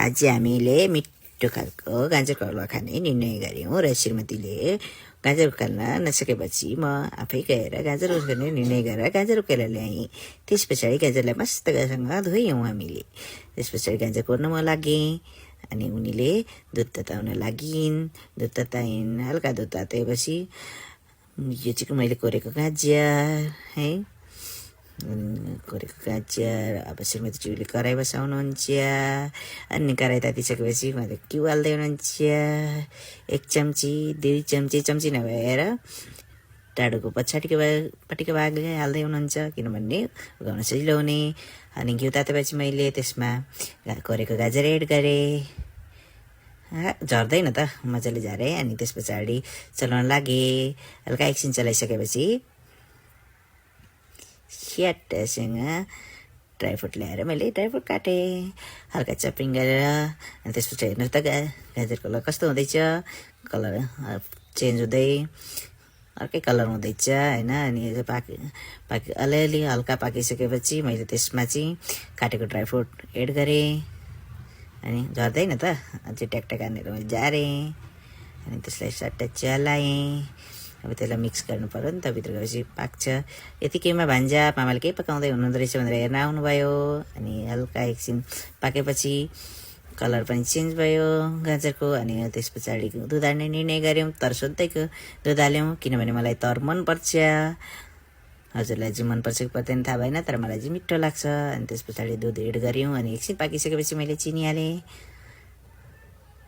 आज हामीले मिठो खालको गाजरको हलुवा खाने निर्णय गऱ्यौँ र श्रीमतीले गाजर उकाल्न नसकेपछि म आफै गएर गाजर उकाल्ने निर्णय गरेर गाजर उकालेर ल्याएँ। त्यस पछाडि गाजरलाई मस्तसँग धोयौँ हामीले। त्यस पछाडि गाजर कोर्नमा लागेँ अनि उनीले दुध तताउन लागिन्। दुध तताइन्, हल्का दुध तताएपछि यो चाहिँ मैले कोरेको गाजर है, कोरेको गाजर। अब श्रीमतीज्यूले कराई बसाउनुहुन्छ अनि कराई तातिसकेपछि उहाँले घिउ हाल्दै हुनुहुन्छ। 1 चम्ची 2 चम्ची, चम्ची नभएर डाडुको पछाडिको भागले हाल्दै हुनुहुन्छ किनभने उगाउन सजिलो हुने। अनि घिउ तातेपछि मैले त्यसमा कोरेको गाजर एड गरेँ। झर्दैन त, मजाले झरेँ। अनि त्यस पछाडि चलाउन लागेँ। हल्का एकछिन चलाइसकेपछि स्याटसँग ड्राईफ्रुट ल्याएर मैले ड्राईफ्रुट काटेँ हल्का चपिङ गरेर। अनि त्यसपछि हेर्नुहोस् त गाजर कलर कस्तो हुँदैछ, कलर चेन्ज हुँदै अर्कै कलर हुँदैछ होइन। अनि पाके अलिअलि हल्का पाकिसकेपछि मैले त्यसमा चाहिँ काटेको ड्राईफ्रुट एड गरेँ। अनि झर्दैन त, अझै ट्याकट्याक हानेर मैले झारेँ। अनि त्यसलाई सट्ट चलाएँ। अब त्यसलाई मिक्स गर्नु पर्यो नि त, भित्र गएपछि पाक्छ। यतिकैमा भान्जा मामाले केही पकाउँदै हुनुहुँदो रहेछ भनेर हेर्न आउनुभयो। अनि हल्का एकछिन पाकेपछि कलर पनि चेन्ज भयो गाजरको। अनि त्यस पछाडि दुध हाल्ने निर्णय गऱ्यौँ, तर सोद्धैको दुध हाल्यौँ किनभने मलाई तर मनपर्छ। हजुरलाई चाहिँ मनपर्छ कि पर्दैन थाहा भएन, तर मलाई चाहिँ मिठो लाग्छ। अनि त्यस पछाडि दुध एड गऱ्यौँ। अनि एकछिन पाकिसकेपछि मैले चिनी हालेँ।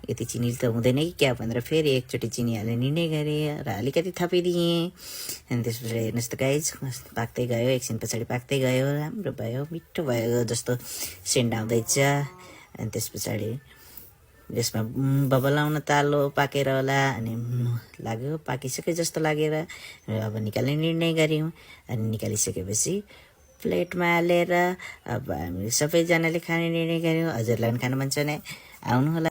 यति चिनी त हुँदैन कि क्या भनेर फेरि एकचोटि चिनी हाल्ने निर्णय गरेँ र अलिकति थपिदिएँ। अनि त्यस पछाडि हेर्नुहोस् त गाइज पाक्दै गयो, एकछिन पछाडि पाक्दै गयो, राम्रो भयो, मिठो भयो जस्तो सेन्ट आउँदैछ। अनि त्यस पछाडि यसमा बबल आउन तालो पाकेर होला अनि लाग्यो पाकिसक्यो जस्तो लागेर अब निकाल्ने निर्णय गऱ्यौँ। अनि निकालिसकेपछि प्लेटमा हालेर अब हामी सबैजनाले खाने निर्णय गऱ्यौँ। हजुरलाई पनि खानु मन छ भने आउनु होला।